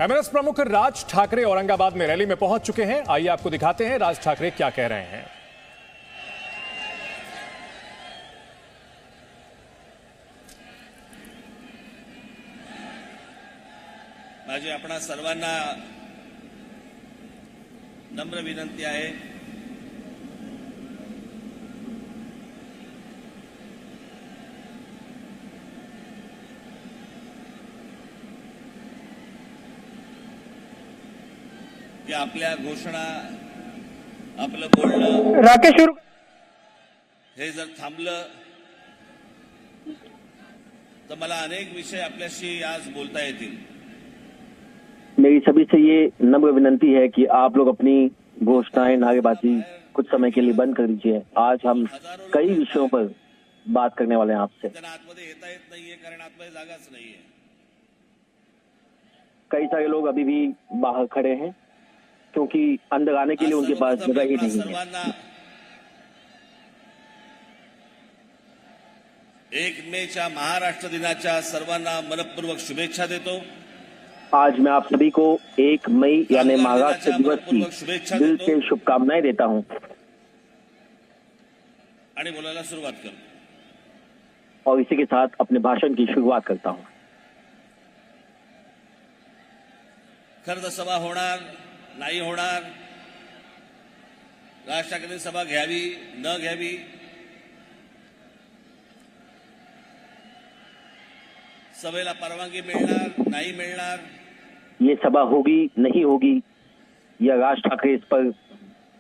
MNS प्रमुख राज ठाकरे औरंगाबाद में rally में पहुंच चुके हैं। आइए आपको दिखाते हैं राज ठाकरे क्या कह रहे हैं। माझी आपणा सर्वांना नम्र विनंती आहे की आपल्या घोषणा आपलं बोलणं राकेश हे जर थांबलं तर मला अनेक विषय आपल्याशी आज बोलता येतील। मेरी सभी से ये नम्र विनंती है कि आप लोग अपनी घोषणाएं नारेबाजी कुछ समय के लिए बंद कर दीजिए। आज हम कई विषयों पर बात करने वाले हैं आपसे। आतमध्ये येता येत नाहीये कारण आतमध्ये जागाच नाहीये। कई सारे लोग अभी भी बाहर खड़े हैं क्योंकि अंदर आने के लिए उनके पास जगह ही नहीं है। 1 मेच्या महाराष्ट्र दिनाच्या सर्वांना मनपूर्वक शुभेच्छा देतो। आज मैं आप सभी को 1 मई यानी महाराष्ट्र दिवस की दिल से शुभकामनाएं देता हूं आणि बोलायला सुरुवात करतो और इसी के साथ अपने भाषण की शुरुआत करता हूं। खरं तर सभा होणार नाही होणार, राज ठाकरे सभा घ्यावी न घ्यावी, सभेला परवानगी मिळणार नाही मिळणार, ये सभा होगी नहीं होगी या राज ठाकरे इस पर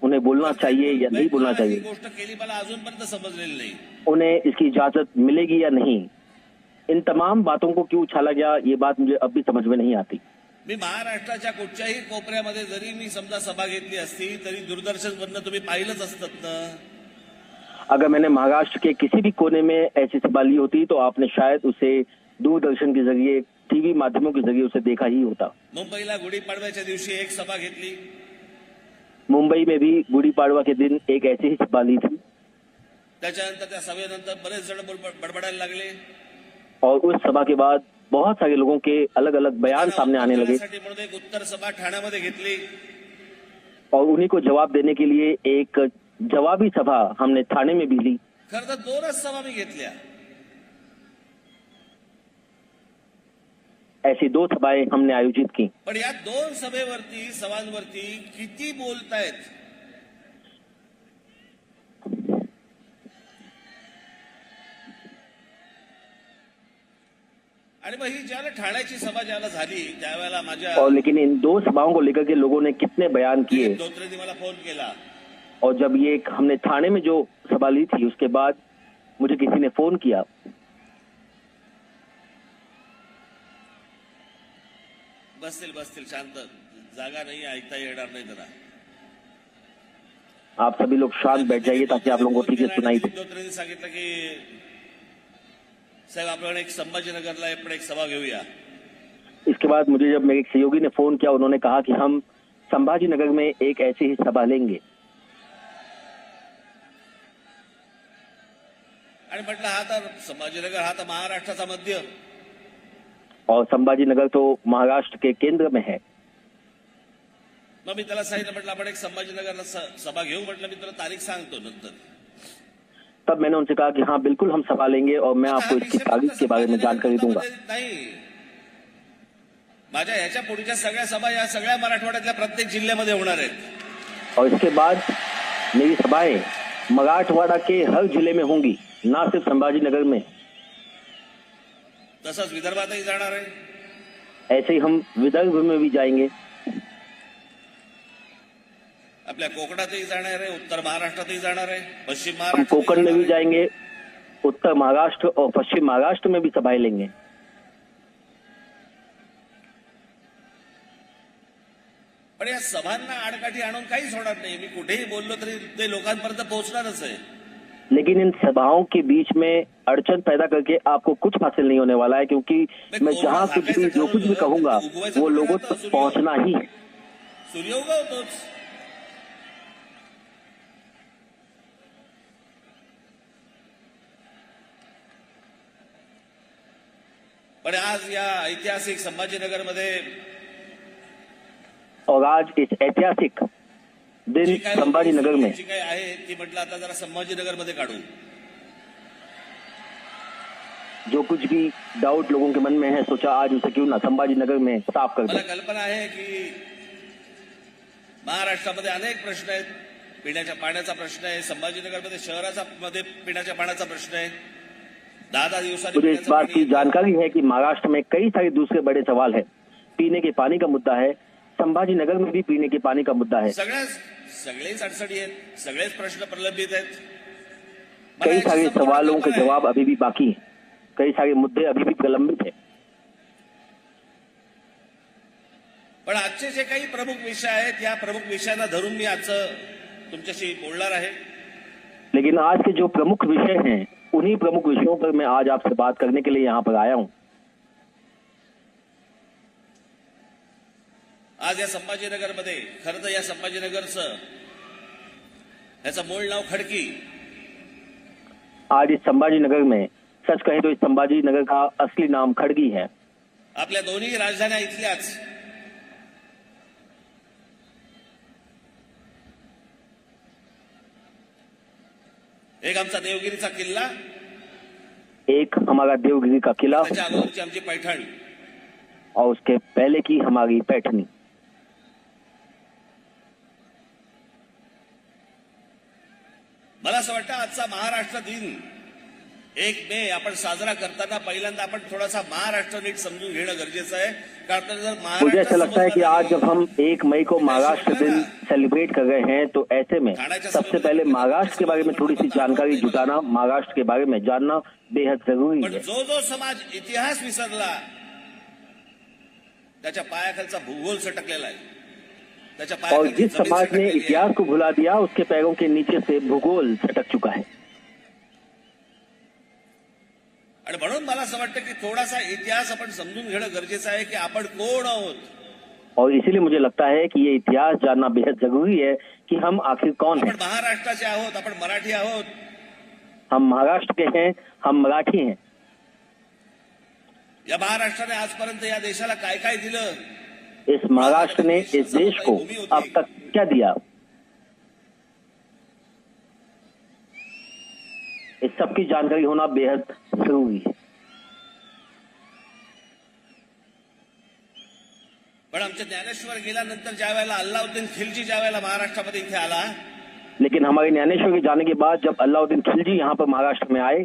उन्हें बोलना चाहिए या नहीं बोलना चाहिए, गोष्ट केली मला अजूनपर्यंत समजलेली नाही। उन्हें इसकी इजाजत मिलेगी या नहीं, इन तमाम बातों को क्यों उछाला गया ये बात मुझे अब भी समझ में नहीं आती। मी महाराष्ट्राच्या कुठच्याही कोपऱ्यामध्ये जरी मी समजा सभा घेतली असती तरी दूरदर्शनवरनं तुम्ही पाहिलंच असतात ना। अगर मैंने महाराष्ट्र के किसी भी कोने में ऐसी सभा ली होती तो आपने शायद उसे दूरदर्शन के जरिए टीवी माध्यमों के जरिए उसे देखा ही होता। मुंबईला गुढीपाडव्याच्या दिवशी एक सभा घेतली, मुंबई में भी गुड़ी पाड़वा के दिन एक ऐसी ही सभा ली थी। त्याच्यानंतर त्या सभेनंतर बरेच जण बडबडायला लागले और उस सभा के बाद बहुत सारे लोगों के अलग अलग बयान सामने आने लगे एक उत्तर सभा ठाण्यामध्ये घेतली और उन्हीं को जवाब देने के लिए एक जवाबी सभा हमने थाने में भी ली। खरं तर 2च सभा मी घेतल्या। ऐसी 2 सभाएं हमने आयोजित की, पण या 2 सभेवरती सभांवरती किती बोलतायत आणि मग ही ज्याला ठाण्याची सभा ज्याला झाली त्यावेळेला माझ्या और लेकिन इन 2 सभाओं को लेकर के लोगों ने कितने बयान किए। धोत्रेंनी मला फोन केला और जब ये हमने थाने में जो सभा ली थी उसके बाद मुझे किसी ने फोन किया। बसतील शांत, जागा नहीं ऐकता येणार नाही जरा। आप सभी लोग शांत बैठ जाइए ताकि आप लोगों को ठीक से सुनाई दे। धोत्रेंनी सांगितलं की साहेब आपण एक संभाजीनगरला एक सभा घेऊया। इसके बाद मुझे जब मेरे एक सहयोगी ने फोन किया उन्होंने कहा कि हम संभाजीनगर में एक ऐसी ही सभा लेंगे। आणि म्हटलं हा तर संभाजीनगर हा तर महाराष्ट्राचा मध्य और संभाजीनगर तो महाराष्ट्र के केंद्र में है। मग मी त्याला सांगितलं म्हटलं आपण एक संभाजीनगरला सभा घेऊ, म्हटलं मी तुला तारीख सांगतो नंतर। तब मैंने उनसे कहा कि हाँ बिल्कुल हम सभा लेंगे और मैं आपको इसकी तारीख के बारे में जानकारी दूंगा। नाही, माझ्या ह्याच्या पुढच्या सगळ्या सभा या सगळ्या मराठवाड्यातल्या प्रत्येक जिल्ह्यामध्ये होणार आहेत और इसके बाद मेरी सभाएं मराठवाड़ा के हर जिले में होंगी, ना सिर्फ संभाजीनगर में। तसंच विदर्भातही जाणार आहे। ऐसे ही हम विदर्भ में भी जाएंगे, आपल्या कोकणातही जाणार आहे, उत्तर महाराष्ट्रातही जाणार आहे, पश्चिम हम महाराष्ट्र कोकण में भी जाएंगे, उत्तर महाराष्ट्र और पश्चिम महाराष्ट्र में भी सभाएं लेंगे। पण या सभांना आडकाठी आणून काहीच होणार नाही। मी कुठेही बोललो तरी ते लोकांपर्यंत पोहोचणारच आहे। लेकिन इन सभाओं के बीच में अड़चन पैदा करके आपको कुछ हासिल नहीं होने वाला है, क्योंकि मैं जहां कुछ भी जो कुछ भी कहूंगा वो लोगों तक पहुंचना ही है। सूर्य उगवतोच, पण आज या ऐतिहासिक संभाजीनगरमध्ये और आज इस ऐतिहासिक दिन जी काय संभाजीनगर में जी काय आहे ती म्हटलं आता जरा संभाजीनगर मध्ये काढू. जो कुछ भी डाउट लोगों के मन में है, सोचा आज उसे क्यों ना संभाजीनगर में साफ कर मला दे. कल्पना आहे की महाराष्ट्रामध्ये अनेक प्रश्न आहेत. पिण्याच्या पाण्याचा प्रश्न आहे, संभाजीनगरमध्ये शहराचा मध्ये पिण्याच्या पाण्याचा प्रश्न आहे. 10 दिवसांनी मुझे इस पिण्याचं बात पाणी की येतं. जानकारी है कि महाराष्ट्र में कई सारे दूसरे बड़े सवाल है. पीने के पानी का मुद्दा है, संभाजीनगर में भी पीने के पानी का मुद्दा है. सगळेच अडचणी आहेत, सगळेच प्रश्न प्रलंबित आहेत. मला कई याची सारे संपूर्ण सवालों के कल्पना आहे. जवाब अभी भी बाकी है. कई सारे मुद्दे अभी भी प्रलंबित है. पण आजचे जे काही प्रमुख विषय आहेत, या प्रमुख विषयांना धरून मी आजचं तुमच्याशी बोलणार आहे. लेकिन आज के जो प्रमुख विषय हैं, उन्हीं प्रमुख विषयों पर मैं आज आपसे बात करने के लिए यहाँ पर आया हूँ. आज या संभाजीनगरमध्ये खरं तर या संभाजीनगरचं याचं मूळ नाव खडकी. आज इस संभाजीनगर में सच कहें तो इस संभाजीनगर का असली नाम खड़गी है. आपल्या दोन्ही राजधान्या इथल्याच. एक आमचा देवगिरीचा किल्ला, एक हमारा देवगिरी का किला त्याच्या अगोदरची आमची पैठण. और उसके पहले की हमारी पैठनी. मला असं वाटतं आजचा महाराष्ट्र दिन 1 मे आपण साजरा करताना पहिल्यांदा आपण थोडासा महाराष्ट्र नीट समजून घेणं गरजेचं आहे. कारण जर मुझे ऐसा लगता है कि आज जब समजलं हम 1 मई को महाराष्ट्र दिन सेलिब्रेट कर रहे हैं, तो ऐसे में सबसे पहले महाराष्ट्र के बारे में थोड़ी सी जानकारी जुटाना, महाराष्ट्र के बारे में जानना बेहद जरूरी पण है. जो समाज इतिहास विसरला त्याच्या पायाखालचा भूगोल सटकलेला आहे. त्याच्या और पायाखालची जिस जमीन समाज ने सटकलेली आहे. इतिहास को भुला दिया, उसके पैरों के नीचे से भूगोल सटक चुका है. आणि म्हणून मला असं वाटतं की थोडासा इतिहास आपण समजून घेणं गरजेचं आहे की आपण कोण आहोत. और इसीलिए मुझे लगता है कि ये इतिहास जानना बेहद जरूरी है कि हम आखिर कौन हैं. आपण महाराष्ट्राचे आहोत, आपण मराठी आहोत. हम महाराष्ट्र के हैं, हम मराठी हैं. या महाराष्ट्राने आजपर्यंत या देशाला काय काय दिलं. इस महाराष्ट्र ने इस देश को अब तक क्या दिया, इस सब की जानकारी होना बेहद जरूरी है. पण आमच्या ज्ञानेश्वर गेल्यानंतर ज्या वेळेला अल्लाउद्दीन खिलजी ज्या वेळेला महाराष्ट्रामध्ये इथे आला, लेकिन हमारे ज्ञानेश्वर के जाने के बाद जब अलाउद्दीन खिलजी यहाँ पर महाराष्ट्र में आए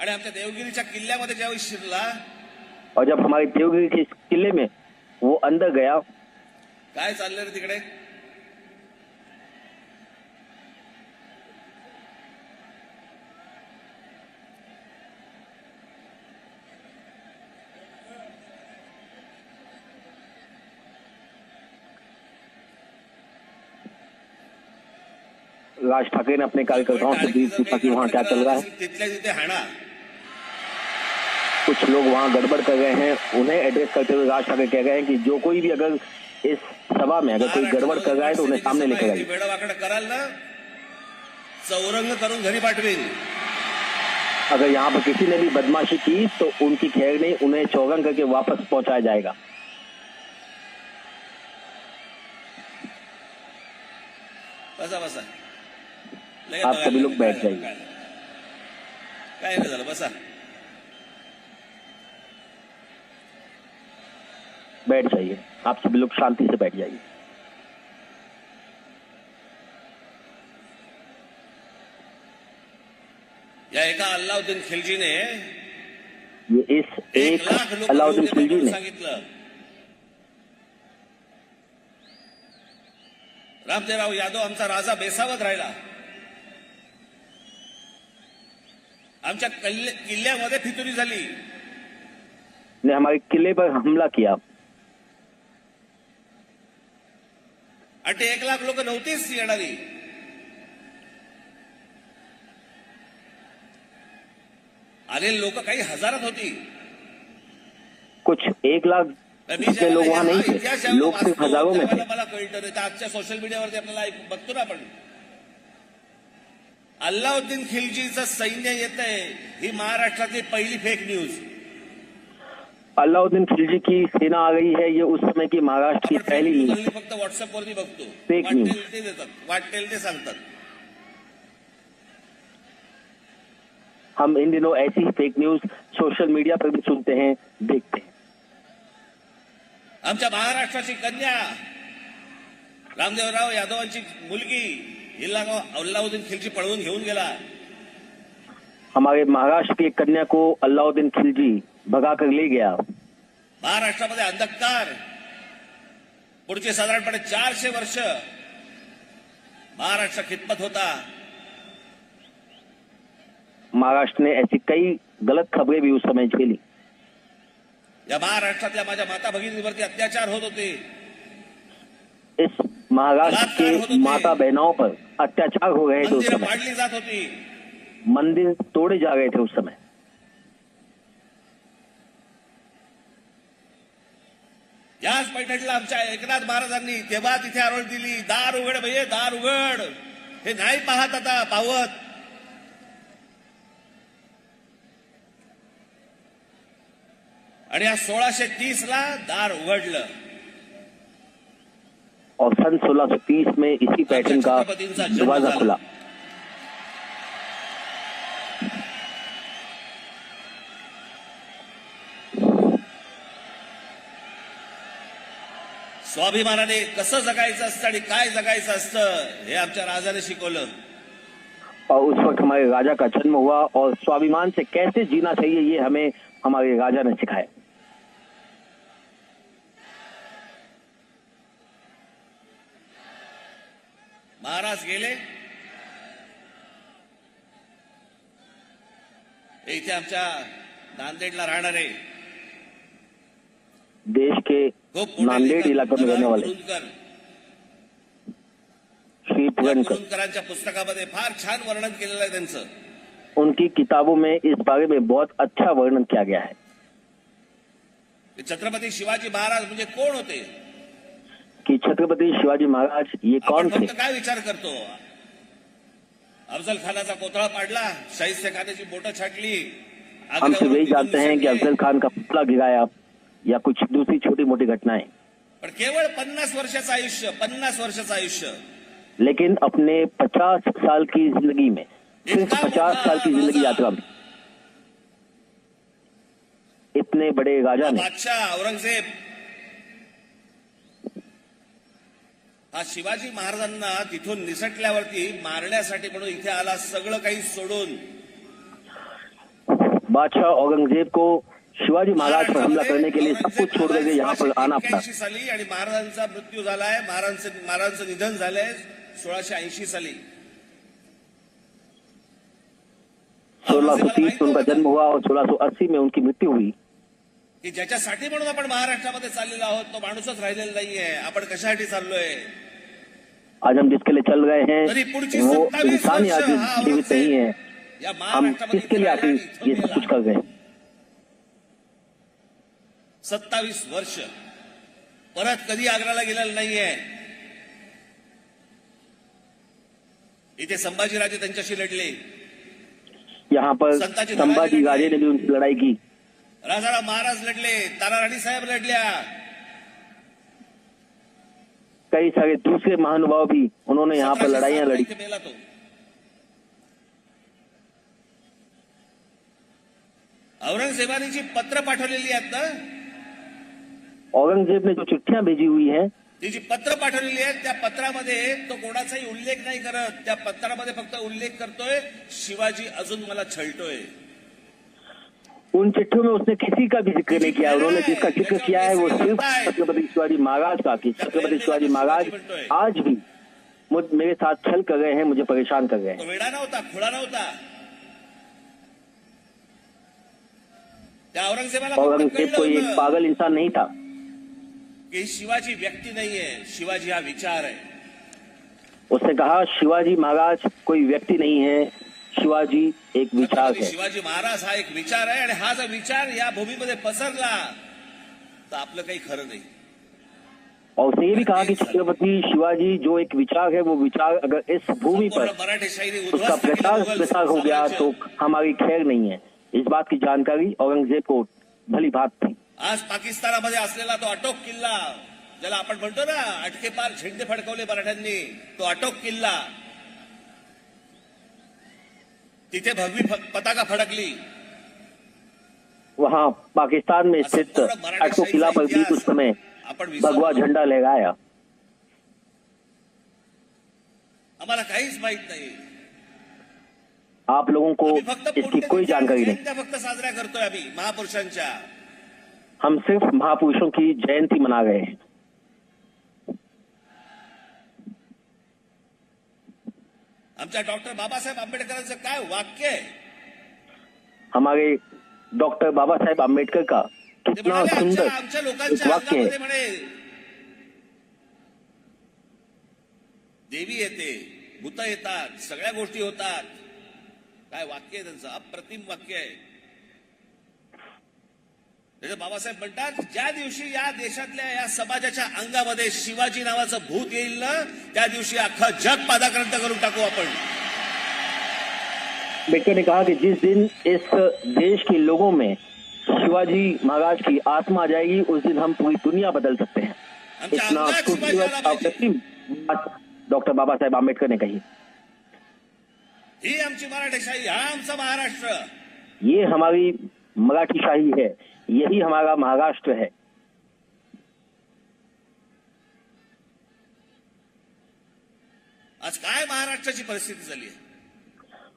आणि आमच्या देवगिरीच्या किल्ल्यामध्ये ज्यावेळी शिरला, और जब हमारे देवगिरी के इस किले में वो अंदर गया, काय चाललं रे तिकडे. राज ठाकरे ने अपने कार्यकर्ताओं से भी पूछा कि वहाँ क्या चल रहा है. तिथल्या तिथे हाणा. कुछ लोग वहाँ गड़बड़ कर रहे हैं. उन्हें एड्रेस करते हुए राज ठाकरे कह रहे हैं कि जो कोई भी अगर इस सभा में अगर कोई गड़बड़ कर रहा है तो उन्हें सामने लेकर आइए. वेडवाकड कराल ना, चौरंग करून घरी पाठवेल. अगर यहाँ पर किसी ने भी बदमाशी की तो उनकी खैर नहीं, उन्हें चौरंग करके वापस पहुंचाया जाएगा. बसा बसा. आप सभी लोग बैठ जाइए. काय नाही झालं, बसा. बैठ जाइए. आप सभी लोग शांति से बैठ जाइए. या एका अल्लाउद्दीन खिलजीने ये इस 1 लाख एक लोक अलाउद्दीन खिलजी ने सांगितलं. रामदेवराव यादव आमचा राजा बेसावत राहिला. आमच्या किल्ल्यामध्ये फितुरी झाली. ने हमारे किले पर हमला किया. आणि ते 1 लाख लोक नव्हतीच येणारी. आलेले लोक काही हजारात होती. कुछ 1 लाख जितने लोग वहाँ नहीं थे, लोग सिर्फ हजारों में थे. मला कळतं नाही. आजच्या सोशल मीडियावरती आपल्याला बघतो ना आपण. अल्लाउद्दीन खिलजीचं सैन्य येतंय, ही महाराष्ट्रातली पहिली फेक न्यूज. अल्लाउद्दीन खिलजी की सेना आ गई है, ये उस समय की महाराष्ट्र की आपण पहली fake news न्यूज। हल्ली फक्त व्हॉट्सअपवरती बघतो. Fake news. वाटेल ते देतात, वाटेल ते सांगतात. हम इन दिनों ऐसी ही फेक न्यूज सोशल मीडिया पर भी सुनते हैं, देखते हैं। आमच्या महाराष्ट्राची कन्या रामदेवराव यादवांची मुलगी हिला अल्लाउद्दीन खिलजी पळवून घेऊन गेला. हमारे महाराष्ट्र की एक कन्या को अल्लाउद्दीन खिलजी भगा कर ले गया। महाराष्ट्रामध्ये अंधकार पुढचे साधारणपणे 400 वर्ष महाराष्ट्र खितपत होता. महाराष्ट्र ने ऐसी कई गलत खबरें भी उस समय झेली। या महाराष्ट्रातल्या माझ्या माता भगिनींवरती अत्याचार होत होते. इस महाराष्ट्र के माता बहनों पर अत्याचार हो रहे थे उस मंदिरं समय, पाडली जात होती. मंदिर तोड़े जा रहे थे उस समय। याच बैठकीला आमच्या एकनाथ महाराजांनी तेव्हा तिथे आरोळ दिली, दार उघड भये दार उघड. हे नाही पाहत आता पावत. आणि या 1630 ला दार उघडलं. और सन 1630 में इसी पैटर्न का दरवाजा खुला। स्वाभिमानाने कसं जगायचं असतं आणि काय जगायचं असतं हे आमच्या राजाने शिकवलं. और उस वक्त हमारे राजा का जन्म हुआ और स्वाभिमान से कैसे जीना चाहिए ये हमें हमारे राजा ने सिखाया। महाराज गेले. इथे आमच्या नांदेडला राहणारे देश के खूप मोठे नांदेड लेखक इलाके में रहने वाले कुरुंदकर, श्री या पुरनकर, कुरुंदकरांच्या पुस्तकामध्ये फार छान वर्णन केलेलं आहे त्यांचं. उनकी किताबों में इस बारे में बहुत अच्छा वर्णन किया गया है ते छत्रपती शिवाजी महाराज म्हणजे कोण होते. कि छत्रपति शिवाजी महाराज ये कौन आपण थे। फक्त काय विचार करतो, अफजल खानाचा कोथळा पाडला, शाहिस्ते खानाची बोटं छाटली, हम सिर्फ यही जानते हैं कि अफजल खान का पुतला गिराया या कुछ दूसरी छोटी मोटी घटनाएं, पण केवळ 50 वर्षाचं आयुष्य, 50 वर्षाचं आयुष्य. लेकिन अपने 50 साल की जिंदगी में, सिर्फ 50 साल की जिंदगी यात्रा में इतने बड़े राजा ने, बादशाह औरंगजेब हा शिवाजी महाराजांना तिथून निसटल्यावरती मारण्यासाठी म्हणून इथे आला, सगळं काही सोडून. बादशाह औरंगजेब को शिवाजी महाराज पर हमला करने के लिए सब कुछ छोड़ करके यहाँ पर आना पड़ा। 1681 साली आणि महाराजांचा मृत्यू झालाय, महाराजांचं निधन झालंय 1680 साली. 1630 में उनका जन्म हुआ और 1680 में उनकी मृत्यु हुई। की ज्याच्यासाठी म्हणून आपण महाराष्ट्रामध्ये चाललेलो आहोत तो माणूसच राहिलेला नाहीये. आपण कशासाठी चाललोय. आज हम जिसके लिए चल रहे तरी हैं पुढची वो 27 इंसान ही आज वर्ष हा जीवित नहीं है। या हम महाराष्ट्रामध्ये किसके लिए आखिर ये सब कुछ कर रहे हैं। 27 वर्ष परत कधी आग्राला गेलेलं नाहीये. इथे संभाजीराजे त्यांच्याशी लढले, यहाँ पर संभाजी राजे ने भी उनकी लड़ाई की, राजाराम महाराज लढले, ताराराणी साहेब लढल्या, कई सारे दूसरे महानुभाव भी उन्होंने यहाँ पर लड़ाइयां लड़ी। इथे मेला तो. औरंगजेबाने जी पत्र पाठवलेली आहेत ना, औरंगजेब ने जो चिट्ठियां भेजी हुई हैं, ती जी पत्र पाठवलेली आहेत त्या पत्रामध्ये तो कोणाचाही उल्लेख नाही करत. त्या पत्रामध्ये फक्त उल्लेख करतोय शिवाजी अजून मला छळतोय. उन चिट्ठियों में उसने किसी का भी जिक्र नहीं किया। उन्होंने जिसका जिक्र किया है वो सिर्फ छत्रपति शिवाजी महाराज का, कि छत्रपति शिवाजी महाराज आज भी मेरे साथ छल कर रहे हैं, मुझे परेशान कर रहे हैं। तो वेडा नव्हता, खुळा नव्हता. त्या औरंगजेबाला फक्त औरंगजेब कोई कळलं एक पागल इंसान नहीं था की शिवाजी व्यक्ती नाहीये, शिवाजी हा विचार आहे. उसने कहा शिवाजी महाराज कोई व्यक्ति नहीं है, शिवाजी एक विचार है। शिवाजी महाराज हा एक विचार आहे आणि हा जर विचार या भूमीमध्ये पसरला तर आपलं काही खरं नाही. और उसने ये भी कहा कि छत्रपति शिवाजी जो एक विचार है, वो विचार अगर इस भूमि पर मराठी शायरी उसका प्रसार हो गया तो हमारी खैर नहीं है। इस बात की जानकारी औरंगजेब को भली भांति थी। आज पाकिस्तानामध्ये असलेला तो अटोक किल्ला, ज्याला आपण म्हणतो ना अटकेपार झेंडे फडकवले मराठ्यांनी, तो अटोक किल्ला, तिथे भगवी पताका फडकली. वहां पाकिस्तान में स्थित अटको किला पर भी उस समय भगवा झंडा लहराया. आम्हाला काहीच माहित नाही. आप लोगों को इसकी कोई जानकारी नहीं. फक्त साजऱ्या करतोय आम्ही महापुरुषांच्या. हम सिर्फ महापुरुषों की जयंती मना रहे हैं. आमच्या डॉक्टर बाबासाहेब आंबेडकरांचं काय वाक्य आहे? हमारे डॉक्टर बाबा साहेब आंबेडकर का कितना सुंदर आमच्या एक लोकांच्या वाक्य अंगामध्ये है. म्हणे देवी येते, भूत येतात, सगळ्या गोष्टी होतात. काय वाक्य आहे त्यांचं, अप्रतिम वाक्य आहे. त्याचे बाबासाहेब म्हणतात, ज्या दिवशी या देशातल्या या समाजाच्या अंगामध्ये शिवाजी नावाचं भूत येईल ना, त्या दिवशी अख्खा जग पादाक्रांत करून टाकू आपण. अम्बेडकर ने कहा कि जिस दिन इस देश के लोगों में शिवाजी महाराज की आत्मा आ जाएगी, उस दिन हम पूरी दुनिया बदल सकते हैं. इतना खूबसूरत अप्रतिम बात डॉक्टर बाबा साहेब आंबेडकर ने कही. ही आमची मराठीशाही, हा आमचा महाराष्ट्र. ये हमारी मराठी शाही है, यही हमारा महाराष्ट्र है. आज काय महाराष्ट्राची परिस्थिती झाली आहे?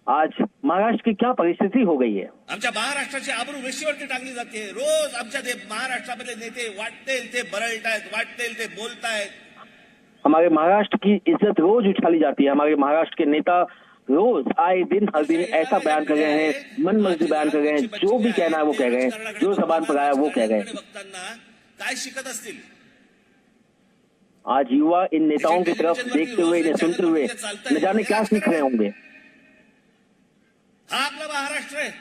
आज महाराष्ट्र की क्या परिस्थिति हो गई है. आमच्या महाराष्ट्राची आबरू वेशीवरती टांगली जाते. रोज आमच्या महाराष्ट्रामधले नेते वाटतेल ते बरळतायत, वाटतेल ते बोलतायत. हमारे महाराष्ट्र की इज्जत रोज उछाली जाती है. हमारे महाराष्ट्र के नेता रोज आए दिन हर दिन ऐसा बयान कर रहे हैं, मन मर्जी बयान कर रहे हैं, जो भी कहना है वो कह रहे हैं, जो जबान पर आया वो कह रहे हैं. बघताना काय शिकत असतील? आज युवा इन नेताओं की तरफ देखते हुए, इन्हें सुनते हुए न जाने क्या सीख रहे होंगे. हा आपला महाराष्ट्र आहे.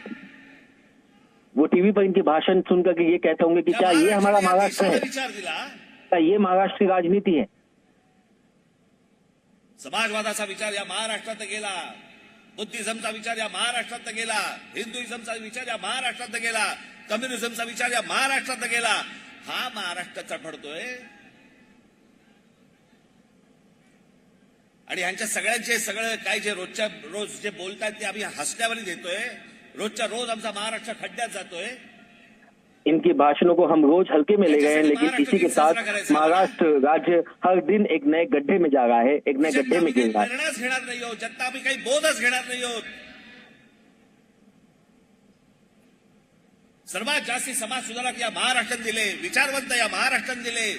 वो टीवी पर इनके भाषण सुनकर के ये कहते होंगे कि क्या ये हमारा महाराष्ट्र है, विचार दिला. क्या ये महाराष्ट्र की राजनीति है. समाजवादाचा विचार या महाराष्ट्रात गेला, बुद्धिझमचा विचार या महाराष्ट्रात गेला, हिंदुइझमचा विचार या महाराष्ट्रात गेला, कम्युनिझमचा विचार या महाराष्ट्रात गेला. हा महाराष्ट्र चढपडतोय. आणि ह्यांच्या सगळ्यांचे सगळं काय जे रोजच्या रोज जे बोलतात ते आम्ही हसण्यावारी देतोय. रोजच्या रोज आमचा महाराष्ट्र खड्ड्यात जातोय. इनके भाषणों को हम रोज हल्के में ले गए हैं, लेकिन इसी के साथ महाराष्ट्र राज्य हर दिन एक नए गड्ढे में जा रहा है, एक नए गड्ढे में गिर रहा है. निर्णयच घेणार नाही आहोत, जनता आम्ही काही बोधच घेणार नाही आहोत. सर्वात जास्ती समाज सुधारक या महाराष्ट्रात दिले, विचारवंत या महाराष्ट्रात दिले.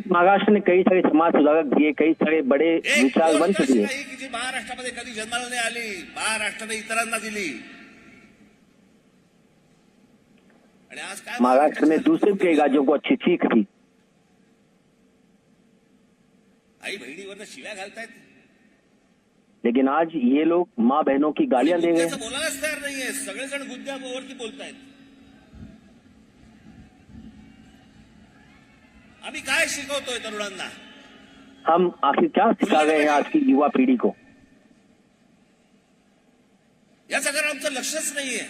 महाराष्ट्र ने कई सारे समाज सुधारक दिए, कई सारे बड़े विचारवंत दिए. नाही की जी महाराष्ट्रामध्ये कधी जन्माला नाही आली, महाराष्ट्राने इतरांना दिली. आणि आज काय महाराष्ट्र ने दूसरे कई राज्यों को अच्छी सीख दी. आई बहिणीवरनं शिव्या घालतायत. लेकिन आज ये लोग माँ बहनों की गालियां दे रहे हैं. बोलायलाच तयार नाहीये. सगळेजण गुद्द्यावरती बोलतायत. आम्ही काय शिकवतोय तरुणांना? हम आखिर क्या सिखा रहे हैं आज की युवा पीढ़ी को? याच्याकडे आमचं लक्षच नाहीये.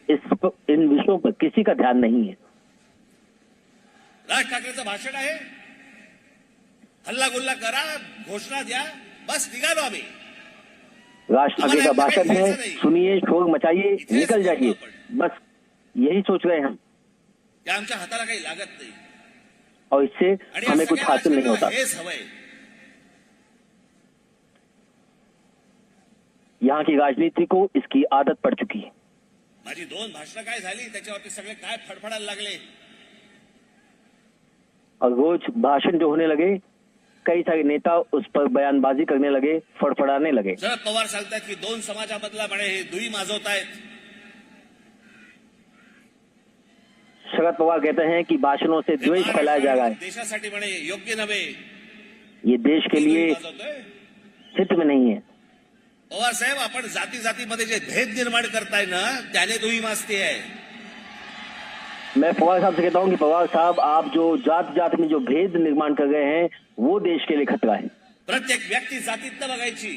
इन विषयों पर किसी का ध्यान नहीं है. राज ठाकरेंचं भाषण आहे, हल्ला गुल्ला करा, घोषणा द्या, बस निघालो आम्ही. राज ठाकरे का भाषण है, सुनिए, शोर मचाइए, निकल जाइए, बस यही सोच रहे हैं हम. त्या आमच्या हाताला काही लागत नाही और इससे हमें कुछ हासिल नहीं होता. हेच हवंय. यहाँ की राजनीति को इसकी आदत पड़ चुकी है. माझी 2 भाषणं काय झाली, त्याच्यावरती सगळे काय फडफडायला लागले. और रोज भाषण जो होने लगे, कई सारे नेता उस पर बयानबाजी करने लगे, फड़फड़ाने लगे. शरद पवार सांगतात की 2 समाजामधला म्हणे हे दुई माजवतायत. शरद पवार कहते हैं कि भाषणों से द्वेष फैलाया जा रहा है. देशासाठी म्हणे योग्य नव्हे. ये देश के लिए हित में नहीं है. पवार साहेब, आपण जाती जातीमध्ये जे भेद निर्माण करताय ना, त्याने दुई माजती आहे. मैं पवार साहब से कहता हूं कि पवार साहब, आप जो जात जात में जो भेद निर्माण कर रहे हैं, वो देश के लिए खतरा है. प्रत्येक व्यक्ती जातीत बघायची.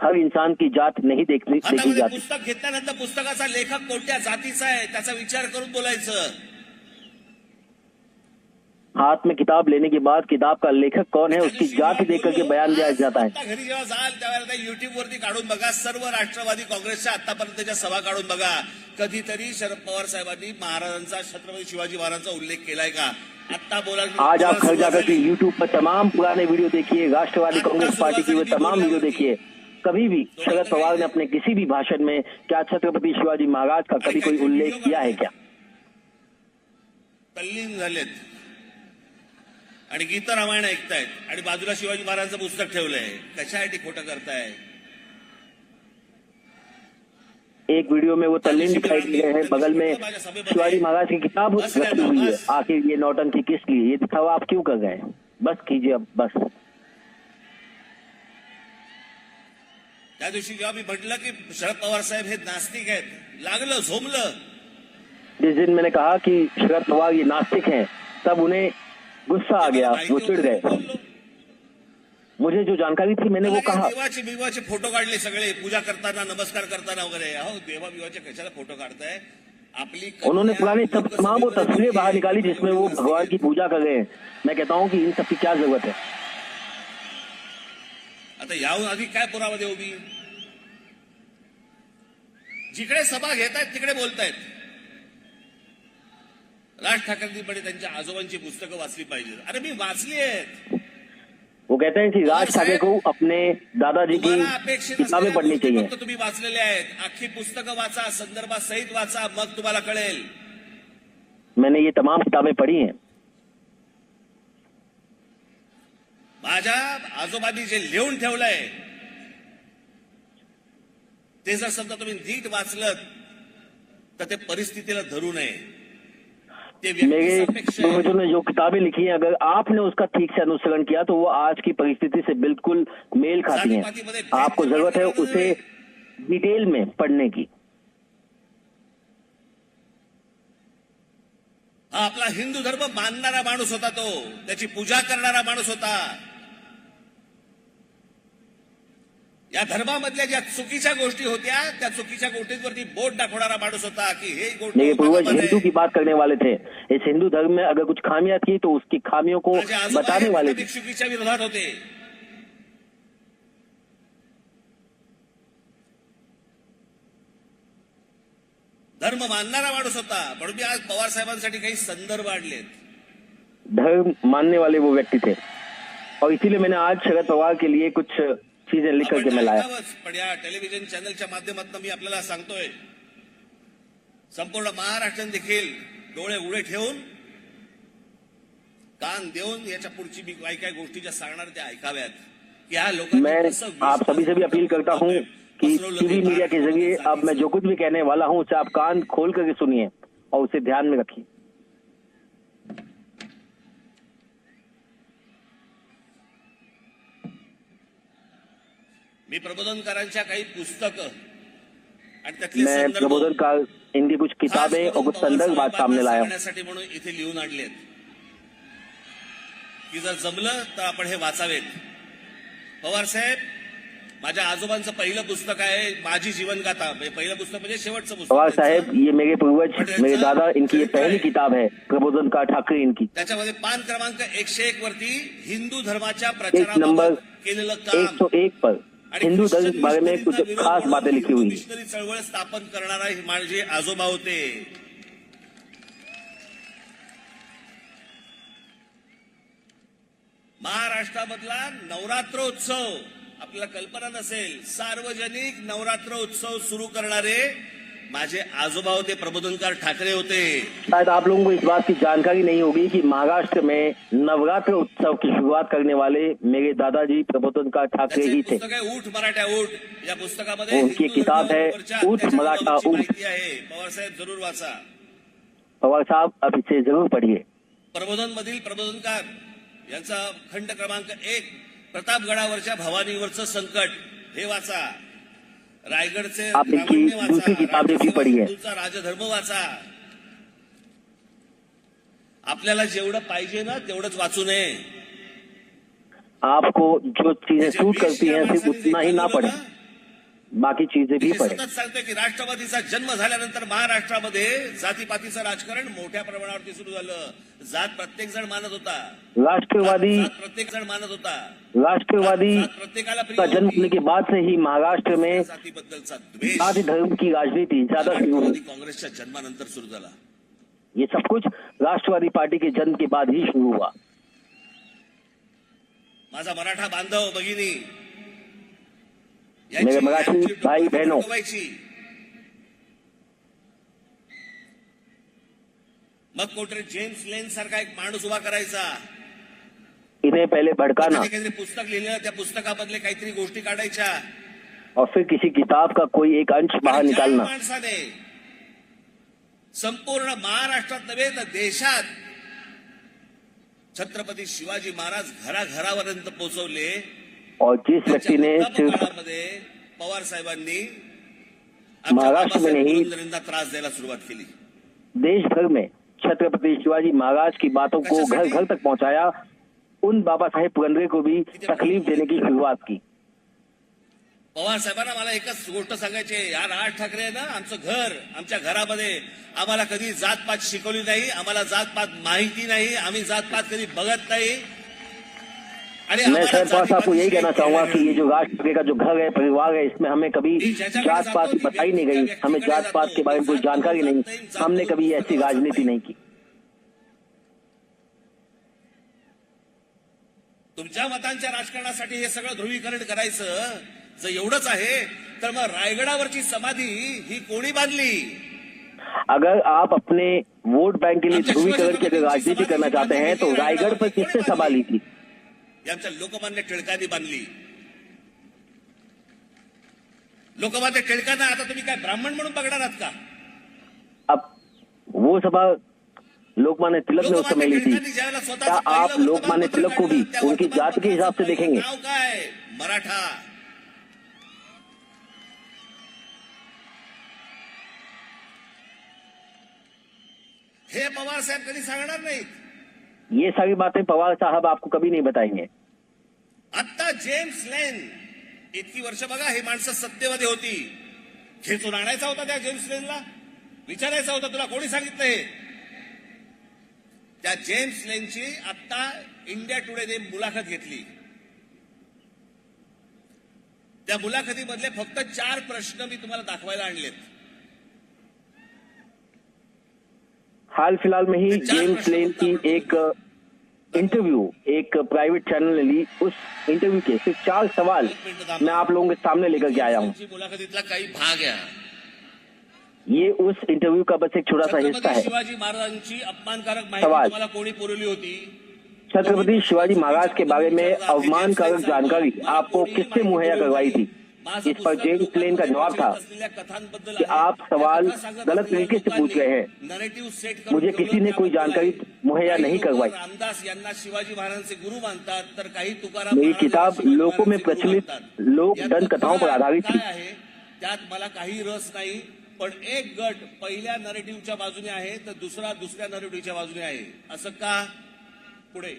हर इंसान की जात नहीं देखी हातामध्ये जाती। पुस्तक घेतल्यानंतर पुस्तकाचा लेखक कोणत्या जातीचा आहे त्याचा विचार करून बोलायचं। हाथ में किताब लेने के बाद किताब का लेखक कौन है उसकी जाति देख करके बयान दिया जाता है। आता घरी जेव्हा जाल त्यावेळेला युट्यूब वरती काढून बघा, सर्व राष्ट्रवादी काँग्रेसच्या आतापर्यंतच्या सभा काढून बघा, कधीतरी शरद पवार साहेबांनी महाराजांचा, छत्रपती शिवाजी महाराजांचा उल्लेख केलाय का? आता बोला। आज आप घर जाकर के यूट्यूब पर तमाम पुराने वीडियो देखिए, राष्ट्रवादी कांग्रेस पार्टी की वो तमाम वीडियो देखिए, कभी भी शरद पवार ने अपने किसी भी भाषण में क्या छत्रपति शिवाजी महाराज का कभी कोई उल्लेख किया है क्या? तल्लीन झालेत आणि गीत रामायण ऐकतायत आणि बाजूला शिवाजी महाराजांचं पुस्तक ठेवलंय, कशासाठी खोटं करताय? एक वीडियो में वो तल्लीन दिखाई दे रहे हैं, बगल में शिवाजी महाराज की किताब रखी हुई है। आखिर ये नौटंकी किस लिए? ये दिखावा आप क्यों कर रहे हैं? बस कीजिए अब, बस। त्या दिवशी जेव्हा मी म्हटलं की शरद पवार साहेब हे नास्तिक आहेत, लागलं, झोमलं। जिस दिन मैंने कहा कि शरद पवार ये नास्तिक हैं, तब उन्हें गुस्सा आ गया, वो चिढ़ गए। मुझे जो जानकारी थी मैंने वो कहा। देवाचे बिवाचे फोटो काढले सगळे, पूजा करताना, नमस्कार करताना वगैरे। अहो, देवा बिवाचे कशाला फोटो काढताय? आपली उन्होंने पुरानी सब तमाम वो तस्वीरें बाहर निकाली जिसमें वो भगवान की पूजा कर रहे हैं। मैं कहता हूँ कि इन सब की क्या जरूरत है? आता याहून आधी काय पुरावा देऊ मी? जिकडे सभा घेतायत तिकडे बोलतायत। राज ठाकरेंनी पण त्यांच्या आजोबांची पुस्तकं वाचली पाहिजे। अरे मी वाचली आहेत। वो कहते हैं कि राज ठाकरे को अपने दादाजी की तुम्हाला अपेक्षित किताबें पढ़नी चाहिए। फक्त तुम्ही वाचलेल्या आहेत, अख्खी पुस्तकं वाचा, संदर्भासहित वाचा, मग तुम्हाला कळेल। मैंने ये तमाम किताबें पढ़ी हैं। माझ्या आजोबांनी जे लिहून ठेवलंय ते जर समजा तुम्ही नीट वाचलं तर ते परिस्थितीला धरू नये, ते मेरे व्यक्तिसापेक्ष आहे। पूर्वजों ने जो किताबें लिखी हैं, अगर आपने उसका ठीक से अनुसरण किया तो वो आज की परिस्थिति से बिल्कुल मेल खाती हैं। आपको जरूरत है उसे डिटेल में पढ़ने की। हा आपला हिंदू धर्म मानणारा माणूस होता, तो त्याची पूजा करणारा माणूस होता। या धर्मामधल्या ज्या चुकीच्या गोष्टी होत्या त्या चुकीच्या गोष्टींवरती बोट दाखवणारा माणूस होता की हे गोष्ट मेरे पूर्वज हिंदू की बात करने वाले थे। इस हिंदू धर्म में अगर कुछ खामियां थी तो उसकी खामियों को बताने वाले थे। चुकीच्या विरोधात होते। धर्म मानणारा माणूस होता, म्हणून मी आज पवार साहेबांसाठी काही संदर्भ आणलेत। धर्म मानने वाले वो व्यक्ति थे और इसीलिए मैंने आज शरद पवार के लिए कुछ चीजें लिख करके मैं लाया। पण या टेलिव्हिजन चॅनलच्या माध्यमातून मी आपल्याला सांगतोय, संपूर्ण महाराष्ट्रात देखील डोळे उडे ठेवून, कान देऊन याच्या पुढची मी काय गोष्टी ज्या सांगणार त्या ऐकाव्यात की ह्या लोकांनी मैं कसं आप सभी से भी अपील करता हूँ कि टीवी मीडिया के जरिए अब मैं जो कुछ भी कहने वाला हूँ उसे आप कान खोल करके सुनिए और उसे ध्यान में रखिए। मी प्रबोधनकारांच्या काही पुस्तकं आणि त्यातले मैं संदर्भ प्रबोधनकार इनकी कुछ किताबें और कुछ संदर्भ आज सामने लाया हूं। सांगण्यासाठी म्हणून इथे लिहून आणलेत की जर जमलं तर आपण हे वाचावेत। पवार साहेब, माझ्या आजोबांचं पहिलं पुस्तक आहे माझी जीवनगाथा। पहिलं पुस्तक म्हणजे शेवटचं पुस्तक। पवार साहेब, ये मेरे पूर्वज, मेरे दादा, इनकी ये पहली किताब है प्रबोधनकार ठाकरे इनकी। त्याच्यामध्ये पान क्रमांक 101 वरती हिंदू धर्माच्या एक नंबर प्रचाराबाबत केलेलं काम 101 पर हिंदू धर्म के बारे में कुछ खास बातें लिखी हुई। मिशनरी चळवळ स्थापन करणारा हे माझे आजोबा होते। महाराष्ट्रामधला नवरात्रोत्सव आपल्याला कल्पना नसेल, सार्वजनिक नवरात्रोत्सव सुरू करणारे माझे आजोबा होते, प्रबोधनकार ठाकरे होते। शायद आप लोगों को इस बात की जानकारी नहीं होगी कि महाराष्ट्र में नवरात्र उत्सव की शुरुआत करने वाले मेरे दादाजी प्रबोधनकार ठाकरे ही थे। पुस्तक है ऊठ मराठा ऊठ, या पुस्तकामध्ये उनकी किताब है ऊठ मराठा ऊठ। पवार साहेब जरूर वाचा। पवार साहब अब इसे जरूर पढ़िए। प्रबोधन मधील प्रबोधनकार यांचा खंड क्रमांक 1 प्रतापगडावरच्या भवानीवरचं संकट हे वाचा। रायगडचे आप इनकी दूसरी किताबें भी पढ़ी है। राजधर्म वाचा। आपल्याला जेवढं पाहिजे ना तेवढंच वाचू नये। आपको जो चीजें सूट करती हैं सिर्फ उतना ही ना पढ़ें। बाकी चीजें भी मी पढ़े। सतत सांगतोय की राष्ट्रवादीचा जन्म झाल्यानंतर महाराष्ट्रामध्ये जातीपातीचं राजकारण मोठ्या प्रमाणावरती सुरू झालं. जात प्रत्येक जण मानत होता, राष्ट्रवादी जात प्रत्येक जण मानत होता, राष्ट्रवादी जात प्रत्येकाला प्रिय का जन्म होती. होने के बाद से ही महाराष्ट्र में जातीबद्दलचा द्वेष जाति धर्म की राजनीति ज्यादा शुरू हुई। राष्ट्रवादी काँग्रेसच्या जन्मानंतर सुरू झाला. ये सब कुछ राष्ट्रवादी पार्टी के जन्म के बाद ही शुरू हुआ। माझा मराठा बांधव भगिनी, मेरे मराठी भाई बहनों, मग कोठे जेम्स लेन सारखा एक माणूस उभा करायचा, इन्हें पहले भड़काना त्याने काहीतरी पुस्तक लिहिलं, त्या पुस्तकामधले काहीतरी गोष्टी काढायच्या और फिर किसी किताब का कोई एक अंश बाहर आणि ज्या निकालना। माणसाने संपूर्ण महाराष्ट्रात नव्हे तर देशात छत्रपती शिवाजी महाराज घराघरापर्यंत पोहोचवले, और जिस व्यक्ति ने सिर्फ काळामध्ये पवार साहेबांनी महाराष्ट्र में नहीं पुरंदरेंना त्रास द्यायला सुरुवात केली. देश भर में छत्रपति शिवाजी महाराज की बातों को घर घर तक पहुंचाया। उन बाबा साहेब पुरंदरे को भी तकलीफ देने की शुरुआत की। पवार साहेबांना मला एकच गोष्ट सांगायची आहे, या राज ठाकरे आहे ना, आमचं घर, आमच्या घरामध्ये आम्हाला कधी जातपात शिकवली नाही, आम्हाला जातपात माहिती नाही, आम्ही जातपात कधी बघत नाही. आणि मैं सर पास आपको यही कहना चाहूंगा कि ये जो राज ठाकरे का जो घर है, परिवार है, इसमें हमें कभी जात पात बताई नहीं गई। हमें जात पात के बारे में कोई जानकारी नहीं, हमने कभी ऐसी राजनीति नहीं की। तुमच्या मतांच्या राजकारणासाठी हे सगळं ध्रुवीकरण करायचं जर एवढंच आहे तर मग रायगडावरची समाधी ही कोणी बांधली? अगर आप अपने वोट बैंक के लिए ध्रुवीकरण की अगर राजनीति करना चाहते हैं तो रायगढ़ पर किसने सभा ली थी? आमच्या लोकमान्य टिळकांनी बांधली. लोकमान्य टिळकांना आता तुम्ही काय ब्राह्मण म्हणून बघणार आहात का? अब वो सभा लोकमान्य तिलक ने उस समय ली थी, क्या आप लोकमान्य तिलक को भी उनकी जाति के हिसाब से देखेंगे? नाव काय? मराठा. हे पवार साहेब कधी सांगणार नाहीत. ये सारी बातें पवार साहब आपको कभी नहीं बताएंगे। आता जेम्स लेन इतकी वर्ष बघा हे माणसं सत्तेमध्ये होती, खेचून आणायचा होता त्या जेम्स लेनला, विचारायचा होता तुला कोणी सांगितलं हे? त्या जेम्स लेनची आता इंडिया टुडेने मुलाखत घेतली. त्या मुलाखतीमधले फक्त 4 प्रश्न मी तुम्हाला दाखवायला आणलेत. हाल फिलहाल में ही जेम्स लेन की एक इंटरव्यू एक प्राइवेट चैनल ने ली। उस इंटरव्यू के सिर्फ 4 सवाल मैं आप लोगों के सामने लेकर के आया हूँ। मुलाखतीतला काही भाग आहे. ये उस इंटरव्यू का बस एक छोटा सा हिस्सा है। शिवाजी महाराजांची अपमानकारक माहिती सवाल। तुम्हाला कोणी पुरवली होती? छत्रपति शिवाजी महाराज के बारे में अवमानकारक जानकारी आपको किससे मुहैया करवाई थी? इस पर जेम्स लेन का जवाब था कि आप सवाल गलत तरीके से पूछ रहे हैं, मुझे किसी ने कोई जानकारी मुहैया नहीं करवाई। रामदास यांना शिवाजी महाराजांचे गुरु मानतात, तर काही तुकाराम मेरी किताब लोगों में प्रचलित लोक दंत कथाओं पर आधारित थी। त्यात मला काही रस नाही, पण एक गट पहिल्या नरेटिव्हच्या बाजूने आहे तर दुसरा दुसऱ्या नरेटिव्हच्या बाजूने आहे. असं का? पुढे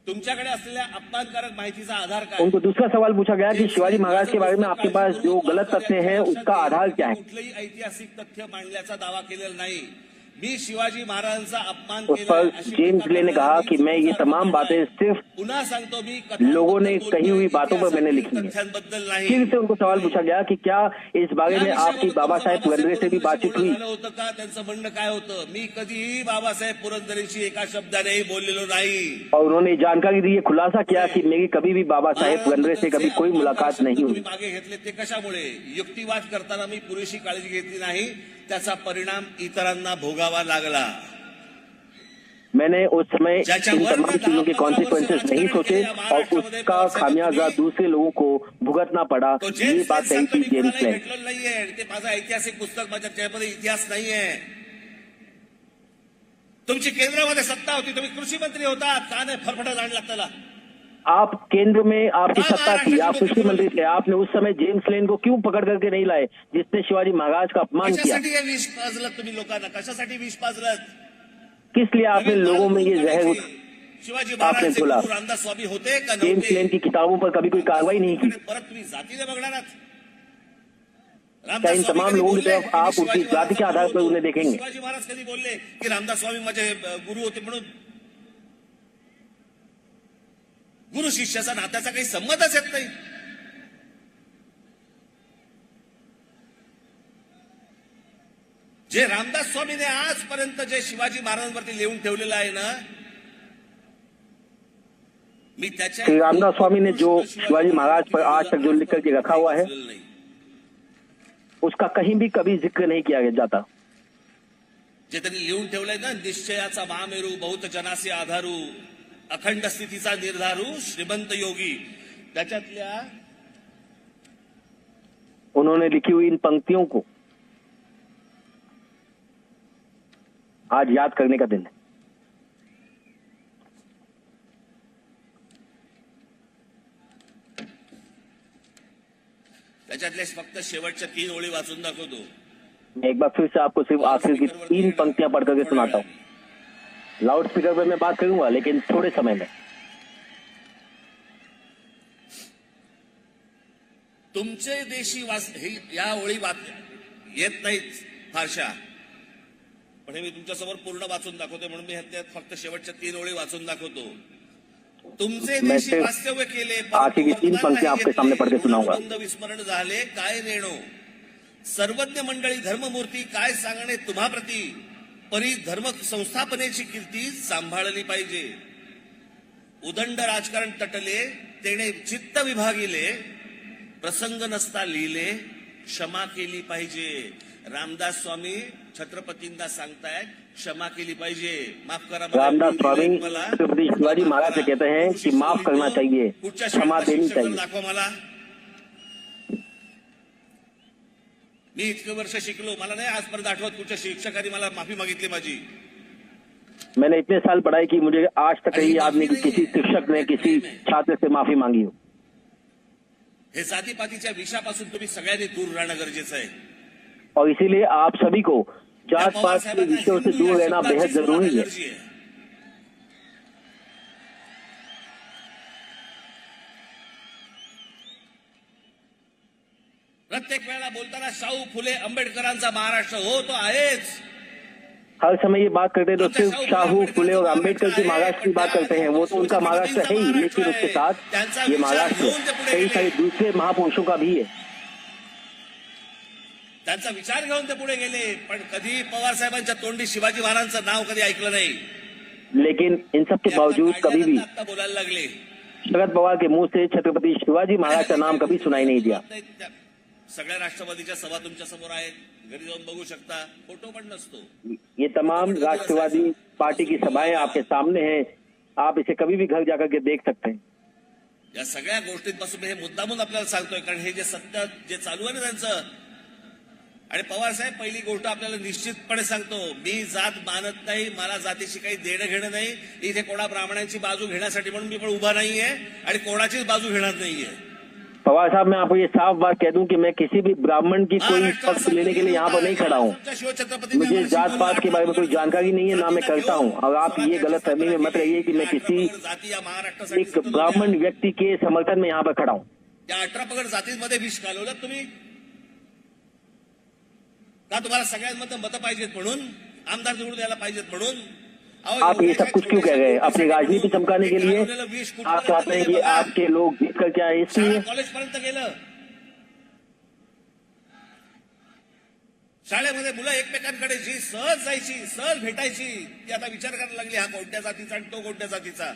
तुमच्याकडे असलेल्या अपमानकारक माहितीचा आधार काय? उनको दूसरा सवाल पूछा गया कि शिवाजी महाराज के बारे में आपके पास जो गलत तथ्य हैं उसका आधार क्या है? कुठलंही ऐतिहासिक तथ्य मांडल्याचा दावा केलेला नाही. मी शिवाजी महाराजांचा अपमान उस पर जेम्स लेन ने कहा कि मैं ये तमाम बातें सिर्फ पुन्हा सांगतो, मी लोगों ने कही हुई बातों पर मैंने लिखी है। तथ्यांबद्दल नाही. फिर से उनको सवाल पूछा गया कि क्या इस बारे में आपकी बाबा साहेब पुरंदरे से भी बातचीत हुई? होतं का? त्यांचं म्हणणं काय होतं? मी कधीही बाबासाहेब पुरंदरेशी एका शब्दानेही बोललेलो नाही. और उन्होंने जानकारी दी, खुलासा किया कि मेरी कभी भी बाबा साहेब पुरंदरे से कभी कोई मुलाकात नहीं हुई। मागे घेतले ते कशामुळे? युक्तिवाद करताना मी पुरेशी काळजी घेतली नाही, त्याचा परिणाम इतरांना भोगावा लागला. मैंने उस समय इन तमाम चीजों के कॉन्सिक्वेंसेस नहीं सोचे और उसका खामियाजा दूसरे लोगों को भुगतना पड़ा। ये बात कही थी जेम्स लेन। भेटलेलं नाहीये. ते माझं ऐतिहासिक पुस्तक, माझ्या त्यामध्ये इतिहास नाहीये. तुमची केंद्रामध्ये सत्ता होती, तुम्ही कृषी मंत्री होता, का नाही फरफटत आणला त्याला? आप केंद्र में आपकी सत्ता थी, आप कृषि मंत्री थे, आपने उस समय जेम्स लेन को क्यों पकड़ करके नहीं लाए जिसने शिवाजी महाराज का अपमान किया? कशासाठी हे विष पाजलं तुम्ही लोकांना? कशासाठी विष पाजलं? किस लिए आपने लोगों में ये जहर शिवाजी आपने खोला? रामदास स्वामी होते का जेम्स लेन की किताबों पर कभी कोई कार्रवाई नहीं की। परत तुम्ही जातीने बघणार आहात? क्या इन तमाम लोगों की तरफ आप उनकी जाति के आधार पर उन्हें देखेंगे? शिवाजी महाराज कधी बोलले की रामदास स्वामी माझे गुरु होते म्हणून? गुरु शिष्याचा नात्याचा काही संबंधच येत नाही. जे रामदास स्वामीने आजपर्यंत जे शिवाजी महाराजांवरती लिहून ठेवलेलं आहे ना, मी त्याच्या श्री रामदास स्वामी ने जो शिवाजी महाराज पर आज तक जो लिख करके रखा हुआ है उसका कहीं भी कभी जिक्र नहीं किया जाता. जे त्यांनी लिहून ठेवलंय ना, निश्चयाचा महामेरू बहुत जनासी आधारू अखंड स्थितीचा निर्धारू श्रीमंत योगी, त्याच्यातल्या उन्होंने लिखी हुई इन पंक्तियों को आज याद करने का दिन है. त्याच्यातले फक्त शेवटच्या 3 ओळी वाचून दाखवतो. मैं एक बार फिर से आपको सिर्फ आखिर की 3 पंक्तियां पढ़ करके सुनाता हूँ. लाउड स्पीकर पर मैं बात करूंगा लेकिन थोड़े समय में. तुमचे देशी या ओळी येत नाहीत फारशा, पण हे मी तुमच्यासमोर पूर्ण वाचून दाखवतो म्हणून मी त्यात फक्त शेवटच्या 3 ओळी वाचून दाखवतो. तुमचे मैं देशी सिर्फ वास्तव्य केले, आखिर की 3 पंक्तियां आपके सामने पढ़ के सुनाऊंगा. विस्मरण झाले काय रेणो, सर्वज्ञ मंडळी धर्ममूर्ती काय सांगणे तुम्हाप्रती, परी धर्म संस्थापनेची कीर्ती सांभाळली पाहिजे. उदंड राजकारण तटले तेने चित्त विभागिले, प्रसंग नसता लिहिले क्षमा केली पाहिजे. रामदास स्वामी छत्रपतींना सांगतायत क्षमा केली पाहिजे, माफ करा. रामदास स्वामी छत्रपति शिवाजी महाराज से कहते हैं कि माफ करना चाहिए, क्षमा देनी चाहिए. दाखवा मला. मी इतके वर्ष शिकलो, मला नाही आजपर्यंत आठवत कुठच्या शिक्षकांनी मला माफी मागितली माझी. मैंने इतने साल पढ़ाई की, मुझे आज तक कहीं याद नहीं कि किसी शिक्षक ने किसी छात्र से माफी मांगी हो. हे जातीपातीच्या विषापासून तुम्ही सगळ्यांनी दूर राहणं गरजेचं आहे. और इसीलिए आप सभी को जात पात के विषयों से दूर रहना बेहद जरूरी है. प्रत्येक वेळेला बोलताना शाहू फुले आंबेडकरांचा महाराष्ट्र हो तो आहेच. हर समय ये बात करते हैं तो सिर्फ शाहू फुले और अम्बेडकर की महाराष्ट्र की बात करते हैं. वो तो उनका महाराष्ट्र है ही, लेकिन उसके साथ ये महाराष्ट्र कई सारे दूसरे महापुरुषों का भी है. त्यांचा विचार घेऊन ते पुढे गेले, पण कधी पवार साहेबांच्या तोंडी शिवाजी महाराजांचं नाव कधी ऐकलं नाही. लेकिन इन सब के बावजूद कभी भी आता बोलायला लागले. शरद पवार के मुंह से छत्रपति शिवाजी महाराज का नाम कभी सुनाई नहीं दिया. सगळ्या राष्ट्रवादीच्या सभा तुमच्या समोर आहेत, घरी जाऊन बघू शकता, फोटो पण नसतो. ये तमाम राष्ट्रवादी पार्टी की सभाएं आपके सामने हैं, आप इसे कभी भी घर जाकर के देख सकते हैं. या सगळ्या गोष्टींपासून हे मुद्दामून आपल्याला सांगतोय, कारण हे जे सत्य जे चालू आहे ना त्यांचं. आणि पवार साहेब पहिली गोष्ट आपल्याला निश्चितपणे सांगतो, मी जात मानत नाही, मला जातीशी काही देणं घेणं नाही. इथे कोणा ब्राह्मणांची बाजू घेण्यासाठी म्हणून मी पण उभा नाहीये आणि कोणाचीच बाजू घेणार नाहीये. पवार साहब, मैं आपको ये साफ बात कह दूं कि मैं किसी भी ब्राह्मण की कोई पक्ष लेने के लिए यहाँ पर नहीं खड़ा हूँ. मुझे जात पात के बारे में कोई जानकारी नहीं है, ना मैं करता हूँ. और आप ये गलत फहमी में मत रहिए कि मैं किसी एक ब्राह्मण व्यक्ति के समर्थन में यहाँ पर खड़ा हूँ. या 18 पगड जातींमध्ये विष घालवलं तुम्ही का? तुम्हाला सगळ्यांमध्ये मतं पाहिजेत म्हणून, आमदार निवडून द्यायला पाहिजेत म्हणून. आप ये सब कुछ क्यों कह रहे हैं? अपनी राजनीति चमकाने के लिए आप चाहते हैं कि आपके लोग जीत करके आए, इसलिए. कॉलेज पर्यंत गेलं, शाळेमध्ये मुलं एकमेकांकडे जी सहज जायची, सहज भेटायची, ती आता विचार करायला लागली, हा कोणत्या जातीचा आणि तो कोणत्या जातीचा.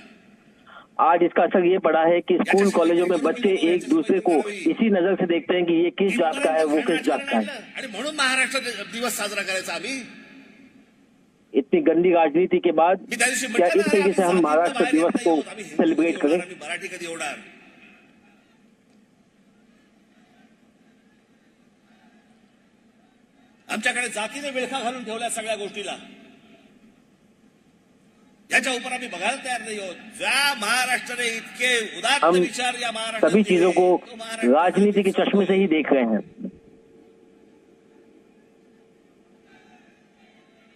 आज इसका असर ये पड़ा है कि स्कूल कॉलेजों में बच्चे एक दूसरे को इसी नजर से देखते हैं कि ये किस जात का है, वो किस जात का है. आणि म्हणून महाराष्ट्र दिवस साजरा करायचा आम्ही. इतनी गंदी राजनीति के बाद क्या इस तरीके से हम महाराष्ट्र दिवस को सेलिब्रेट करें? मराठी कधी होणार? आमच्याकडे जातीने विळखा घालून ठेवल्या सगळ्या गोष्टीला. याच्या ऊपर आम्ही बघायला तयार नाही आहोत. ज्या महाराष्ट्राने इतके उदात्त विचार या महाराष्ट्र सभी चीजों को राजनीति के चश्मे से ही देख रहे हैं.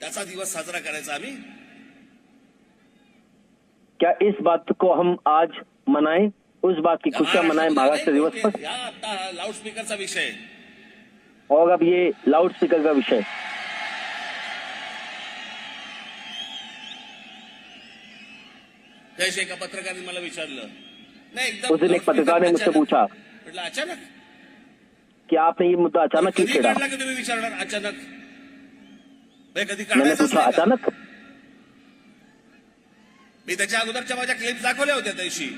त्याचा दिवस साजरा करायचा आम्ही. क्या इस बात को हम आज मनाएं, उस बात की खुशियां मनाएं महाराष्ट्र दिवस पर? या आता लाउडस्पीकरचा विषय और अब ये लाउड स्पीकर का विषय। त्याशी एका पत्रकाराने मला विचारलं, नाही एकदम उस दिन एक पत्रकार ने मुझसे पूछा म्हटलं अचानक कि आपने ये मुद्दा अचानक क्यों कधी छेड़ा। काढला की तुम्ही विचारणार अचानक? कधी मैंने काढायचंच पूछा नाही का? अचानक। मी त्याच्या अगोदरच्या माझ्या क्लिप्स दाखवल्या होत्या त्याशी।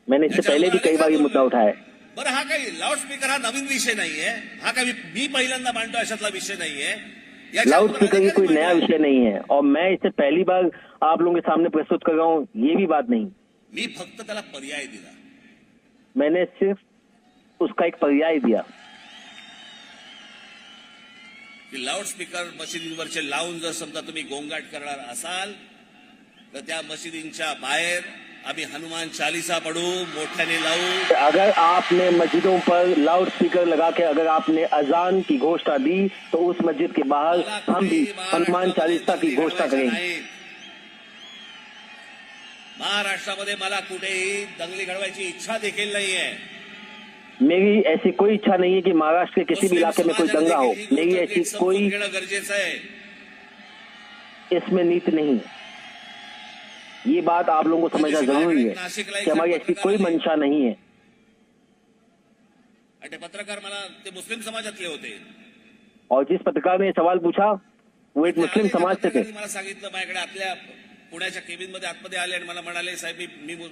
मैंने इससे पहले भी कई बार ये मुद्दा उठाया है। बरं हा काही लाऊडस्पीकर हा नवीन विषय नाहीये, हा काही मी पहिल्यांदा मांडतो अशातला विषय नाहीये। याच्या लाउड अगोदर स्पीकर की कोई अनेकांनी नया मांडलाय। विषय नहीं है और मैं इसे पहली बार आप लोगों के सामने प्रस्तुत कर रहा हूँ, ये भी बात नहीं। मी फक्त त्याला पर्याय दिला। मैंने सिर्फ उसका एक पर्याय दिया की लाऊडस्पीकर मशिदींवरचे लावून जर समजा तुम्ही गोंगाट करणार असाल तर त्या मशिदींच्या बाहेर आम्ही हनुमान चालीसा पढू, मोठ्याने लावू। अगर आपने मस्जिदों पर लाउड स्पीकर लगा के अगर आपने अजान की घोषणा दी तो उस मस्जिद के बाहर हम भी हनुमान चालीसा की घोषणा करेंगे। महाराष्ट्रामध्ये मला कुठेही दंगली घडवायची इच्छा देखील नाहीये। मेरी ऐसी कोई इच्छा नहीं है कि महाराष्ट्र के किसी भी इलाके में कोई दंगा हो। मेरी ऐसी कोई घेणं गरजेचं आहे। इसमें नीति नहीं है। ये बात आप लोगों को समझना जरूरी है कि हमारी ऐसी कोई मंशा नहीं है। आणि ते पत्रकार मला ते मुस्लिम समाजातले होते। और जिस पत्रकार ने सवाल पूछा वो एक मुस्लिम समाज से थे। मला सांगितलं माझ्याकडे आपल्या पुण्याच्या केबिन मध्ये आतमध्ये आले आणि मला म्हणाले साहेब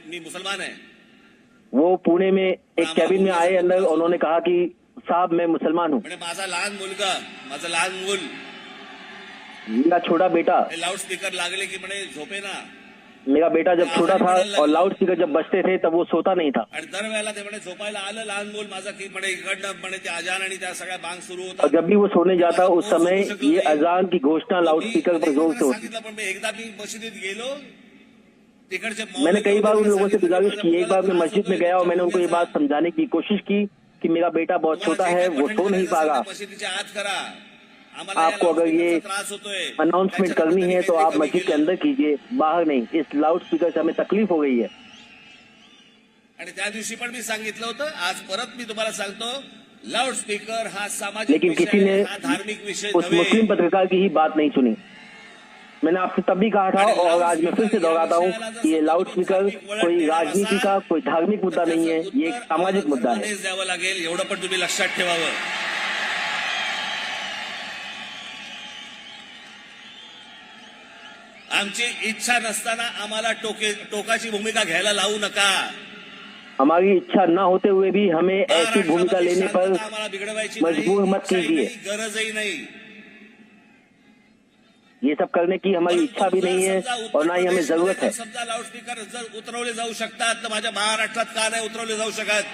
मी मुसलमान आहे। वो पुणे में एक कैबिन में आए अंदर, उन्होंने कहा कि साहब मैं मुसलमान हूँ। म्हणजे माझा लहान मुलगा, माझं लहान मूल, मेरा छोटा बेटा, हे लाऊडस्पीकर लागले की म्हणे झोपे ना। मेरा बेटा जब छोटा था और लाउड स्पीकर जब बजते थे तब वो सोता नहीं था। आणि दरवेळेला ते म्हणे झोपायला आलं लहान मूल माझं की म्हणे इकडनं म्हणे ते अजान आणि त्या सगळ्या बांग सुरू और होतात। जब भी वो सोने जाता उस समय ये अजान की घोषणा लाउड स्पीकर पर जोर से होती। सांगितलं पण मी एकदा मी मशिदीत गेलो तिकडचे मैंने कई बार उन लोगों से गुजारिश की। एक बार मैं मस्जिद में गया और मैंने उनको ये बात समझाने की कोशिश की कि मेरा बेटा बहुत छोटा है, वो सो नहीं पा रहा। मशिदीच्या आत करा, आपको अगर ये त्रास होतोय, अनाउंसमेंट करनी है तो आप मस्जिद के अंदर कीजिए, बाहर नहीं। इस लाउड स्पीकर से हमें तकलीफ हो गई है। आणि त्या दिवशी पण मी सांगितलं होतं, आज परत मी तुम्हाला सांगतो, लाऊडस्पीकर हा सामाजिक लेकिन विषय किसी ने आहे, हा धार्मिक विषय उस नव्हे। मुस्लिम पत्रकार की ही बात नहीं सुनी। मैंने आपसे तब भी कहा था और आज मैं फिर से दोहराता हूँ कि ये लाउड स्पीकर कोई राजनीति का, कोई धार्मिक मुद्दा नहीं है, ये एक सामाजिक मुद्दा है। संदेश द्यावा लागेल, एवढं पण तुम्ही लक्षात ठेवावं। आमची इच्छा नसताना आम्हाला टोकाची भूमिका घ्यायला लावू नका। हमारी इच्छा न होते हुए भी हमें ऐसी भूमिका लेने पर आम्हाला बिघडवायची मजबूर नाही, मत कीजिए। गरजही नाही। ये सब करने की हमारी इच्छा भी नहीं है और ना ही हमें जरूरत है। समजा लाऊडस्पीकर जर उतरवले जाऊ शकतात तर माझ्या महाराष्ट्रात का नाही उतरवले जाऊ शकत?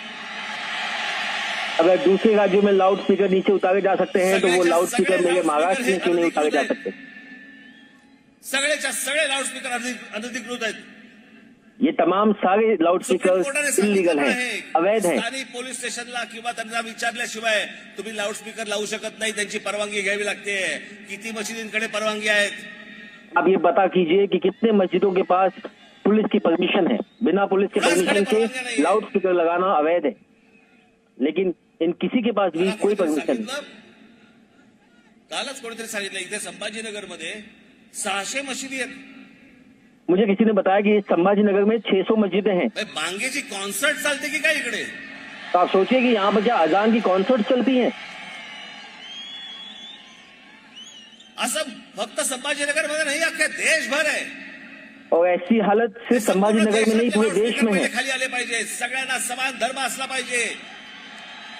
अगर दूसरे राज्यों में लाउड स्पीकर नीचे उतारे जा सकते हैं तो वो लाउड स्पीकर मेरे महाराष्ट्र में क्यों नहीं उतारे जा सकते? सगळेच्या सगळे लाऊडस्पीकर अनधिकृत आहेत। ये तमाम सारे लाउड सुप्रीम स्पीकर कोर्टाने इलीगल सांगितलं हैं, आहे, अवैध हैं। स्थानिक पोलीस स्टेशनला किंवा त्यांना विचारल्याशिवाय तुम्ही लाऊडस्पीकर लावू शकत नाही, त्यांची परवानगी घ्यावी लागते। किती मशिदींकडे परवानगी आहेत? अब ये पता कीजिए कि कितने मस्जिदों के पास पुलिस की परमिशन है। बिना पुलिस के परमिशन के लाउड स्पीकर लगाना अवैध है, लेकिन इन किसी के पास भी कोई परमिशन नहीं। कालच कोणीतरी सांगितलं इथे संभाजीनगरमध्ये 600 मशिदी आहेत। मुझे किसी ने बताया कि संभाजीनगर में 600 मस्जिदें हैं। बांगेची कॉन्सर्ट चालते की काय इकडे? तो आप सोचिए कि यहाँ पर क्या अजान की कॉन्सर्ट चलती हैं? असं फक्त संभाजीनगरमध्ये नाही, अख्ख्या देशभर आहे। और ऐसी हालत सिर्फ संभाजीनगर में नहीं, पूरे देश में है। खाली आले पाहिजे, सगळ्यांना समान धर्म असला पाहिजे।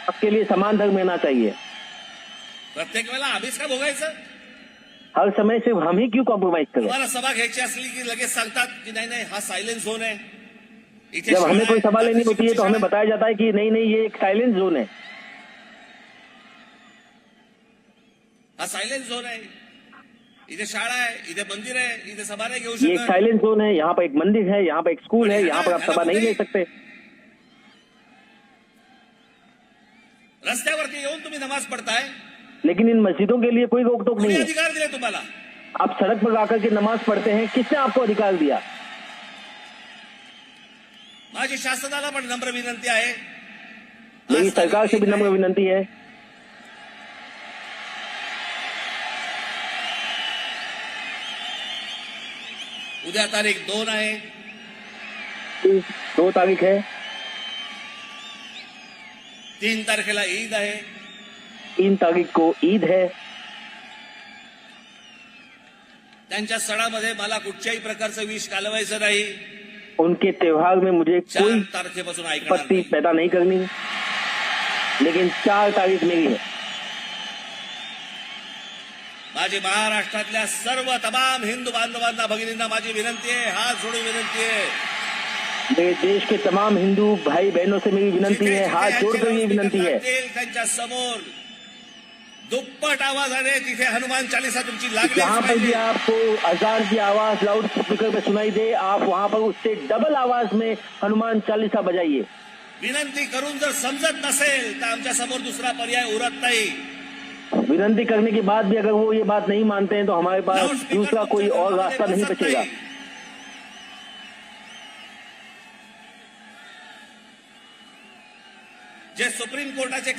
सबके लिए समान धर्म रहना चाहिए। प्रत्येक वेळेला आम्हीच का भोगायचं? हर समय सिर्फ हम ही क्यों कॉम्प्रोमाइज करें? तुम्हाला सभा घ्यायची असली की लगेच सांगतात की नाही नाही हा सायलेंस झोन आहे। इथे जब हमें कोई शाळा सभा आहे, लेनी होती है तो हमें शाळा बताया जाता है कि नहीं नहीं ये एक साइलेंस जोन है। हा सायलेंस झोन आहे, इथे शाळा आहे, इथे मंदिर आहे, इथे सभा नाही घेऊ ये एक शकत। साइलेंस जोन है, यहाँ पर एक मंदिर है, यहाँ पर एक स्कूल है, यहाँ पर आप सभा नहीं ले सकते। रस्त्यावरती येऊन तुम्ही नमाज पढ़ताय, लेकिन इन मस्जिदों के लिए कोई रोक टोक कोणी नहीं है। अधिकार दिले तुम्हाला? आप सड़क पर आकर के नमाज पढ़ते हैं, किसने आपको अधिकार दिया? माझी शासनाला पण नम्र विनंती आहे, मेरी सरकार से भी नम्र विनंती है, उद्या तारीख 2 आहे. 2 तारीख है. 3 तारखेला ईद आहे. 3 तारीख को ईद है. त्यांच्या सणामध्ये मला कुठच्याही प्रकारचं विष घालवायचं नाही. उनके त्योहार में मुझे 4 कोई तारखेपासून ऐकणार आपत्ति नाही. पैदा नहीं करनी, लेकिन 4 तारीख मेरी है. माझी महाराष्ट्रातल्या सर्व तमाम हिंदू बांधवांना भगिनींना माझी विनंती आहे, हात जोडून विनंती आहे. मेरे देश के तमाम हिंदू भाई बहनों से मेरी विनंती है, हाथ जोड़कर ये विनंती है. त्यांच्या समोर दुप्पट आवाजाने तिथे हनुमान चालीसा तुमची लागली जहाँ पर भी पाहिजे. आपको अजान की आवाज लाउड स्पीकर पे सुनाई दे, आप वहाँ पर उससे डबल आवाज में हनुमान चालीसा बजाइए. विनंती करून जर समजत नसेल तर आमच्या समोर दुसरा पर्याय उरत नाही. विनंती करने के बाद भी अगर वो ये बात नहीं मानते हैं तो हमारे पास दूसरा कोई और रास्ता नहीं बचेगा. जे सुप्रीम कोर्टाचे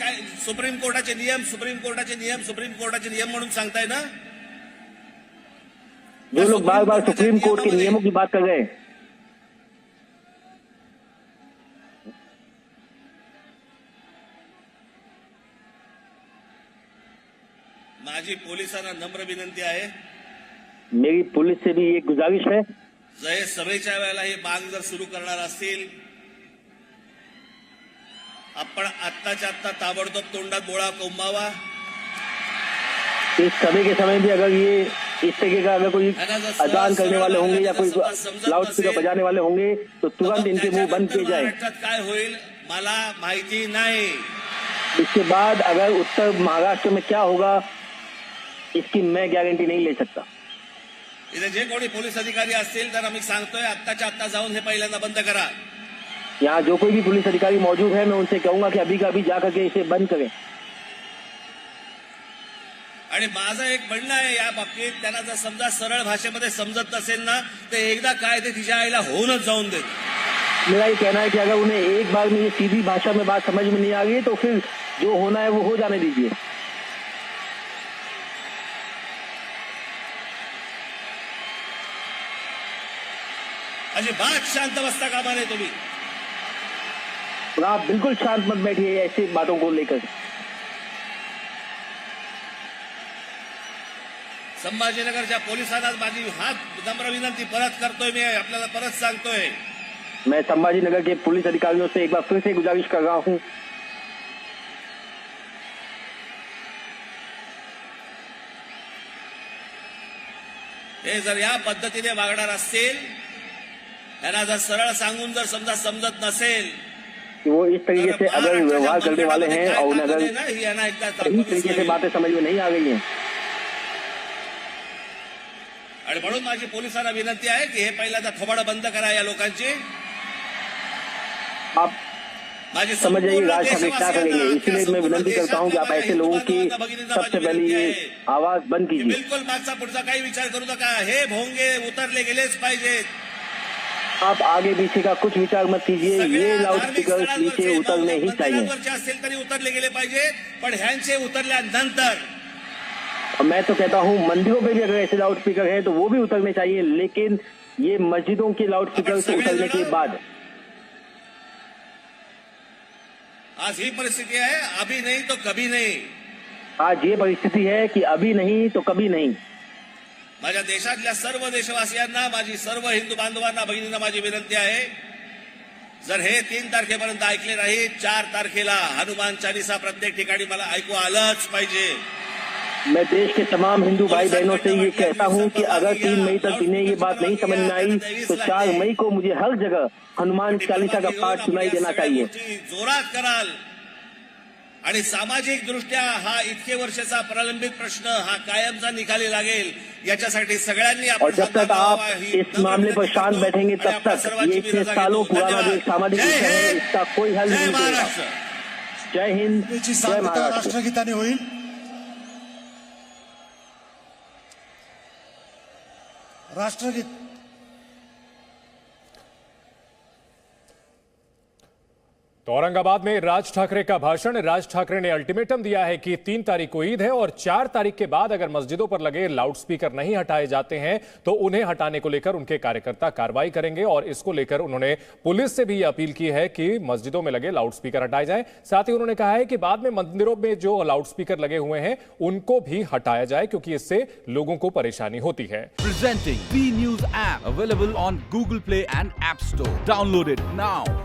नियम सुप्रीम कोर्टाचे नियम म्हणून सांगताय ना. जो लोग बार बार सुप्रीम कोर्ट के नियमों की बात कर रहे हैं, माझी पोलिसांना नम्र विनंती आहे, मेरी पुलिस से भी एक गुजारिश है. जय सभेच्या वेळेला ही मांग जर सुरू करणार असतील, आपण आत्ताच्या आत्ता ताबडतोब तोंडात बोळा कोंबावा. इस सभा के समय भी अगर ये इस तरीके का अगर कोई अजान करने वाले होंगे या कोई लाउड स्पीकर बजाने वाले होंगे तो तुरंत इनके मुंह बंद किए जाए. महाराष्ट्रात काय होईल मला माहिती नाही. इसके बाद अगर उत्तर महाराष्ट्र में क्या होगा इसकी मैं गारंटी नहीं ले सकता. इथे जे कोणी पोलीस अधिकारी असतील तर आम्ही सांगतोय आत्ताच्या आत्ता जाऊन हे पहिल्यांदा बंद करा. यहाँ जो कोई भी पुलिस अधिकारी मौजूद है मैं उनसे कहूंगा कि अभी का अभी जाकर के इसे बंद करें. आणि माझं एक म्हणणं आहे या बाबतीत, त्यांना जर समजा सरळ भाषेमध्ये समजत नसेल ना तर एकदा काय ते तिच्या आईला होऊनच जाऊन देत. मेरा ये कहना है कि अगर उन्हें एक बार में ये सीधी भाषा में बात समझ में नहीं आ रही तो फिर जो होना है वो हो जाने दीजिए. अजिबात शांत बसता कामा नये तुम्ही. और आप बिल्कुल शांत मत बैठिए ऐसी बातों को लेकर. संभाजीनगरच्या पोलिसांना माझी हात नम्र विनंती परत करतोय, मी आपल्याला परत सांगतोय. मैं संभाजीनगर के पुलिस अधिकारियों से एक बार फिर से गुजारिश कर रहा हूं, हे जर या पद्धतीने वागणार असतील, त्यांना जर सरळ सांगून जर समजा समजत नसेल कि वो इस तरीके से अगर व्यवहार करने वाले हैं और उन्हें अगर यांना एकदा सही तरीके से बातें समझ में नहीं आ रही हैं. आणि म्हणून माझी पोलिसांना विनंती आहे की हे पहिल्यांदा थोबाडं बंद करा या लोकांची. आप माझी समझ जाइए संपूर्ण राज ठाकरे क्या करेंगे. देशवासियांना, इसलिए मैं विनंती करता हूं कि आप ऐसे लोगों की सबसे पहले ये आवाज बंद की कीजिए. बिलकुल मागचा पुढचा काही विचार करू नका. हे भोंगे उतरले गेलेच पाहिजेत. आप आगे पीछे का कुछ विचार मत कीजिए. ये लाउड स्पीकर नीचे उतरने ही चाहिए. मंदिरांवरचे असतील तरी उतरले गेले पाहिजे, पण ह्यांचे उतरल्यानंतर और मैं तो कहता हूं मंदिरों पे भी अगर ऐसे लाउड स्पीकर है तो वो भी उतरने चाहिए, लेकिन ये मस्जिदों के लाउड स्पीकर से उतरने के बाद. आज ही परिस्थिती आहे, अभी नहीं तो कभी नहीं. आज ये परिस्थिति है कि अभी नहीं तो कभी नहीं. माझ्या देशातल्या सर्व देशवासियांना, माझी सर्व हिंदू बांधवांना, भगिनींना माझी विनंती आहे, जर हे 3 तारखेपर्यंत ऐकले नाही, 4 तारखेला हनुमान चालीसा प्रत्येक ठिकाणी मला ऐकू आलंच पाहिजे. मैं देश के तमाम हिंदू भाई बहनों से ये कहता हूं कि अगर 3 मई तक इन्हें ये बात नहीं समझ में आई तो 4 मई को मुझे हर जगह हनुमान चालीसा का पाठ सुनाई देना चाहिए. जोरात कराल आणि सामाजिक दृष्ट्या हा इतके वर्षाचा प्रलंबित प्रश्न हा कायमचा निकाली लागेल याच्यासाठी सगळ्यांनी और जब तक आप इस मामले पर शांत बैठेंगे तब तक ये इतने सालों पुराना जो एक सामाजिक विषय है इसका कोई हल नहीं मिलेगा. जय हिंद, जय महाराष्ट्र. राष्ट्रगीताने होईल. राष्ट्रगीत तो औरंगाबाद में राज ठाकरे का भाषण। राज ठाकरे ने अल्टीमेटम दिया है कि 3 तारीख को ईद है और 4 तारीख के बाद अगर मस्जिदों पर लगे लाउडस्पीकर नहीं हटाए जाते हैं तो उन्हें हटाने को लेकर उनके कार्यकर्ता कार्रवाई करेंगे। और इसको लेकर उन्होंने पुलिस से भी अपील की है कि मस्जिदों में लगे लाउडस्पीकर हटाए जाएं। साथ ही उन्होंने कहा है कि बाद में मंदिरों में जो लाउडस्पीकर लगे हुए हैं उनको भी हटाया जाए, क्योंकि इससे लोगों को परेशानी होती है। Presenting V News app available on Google Play and App Store. Download it now.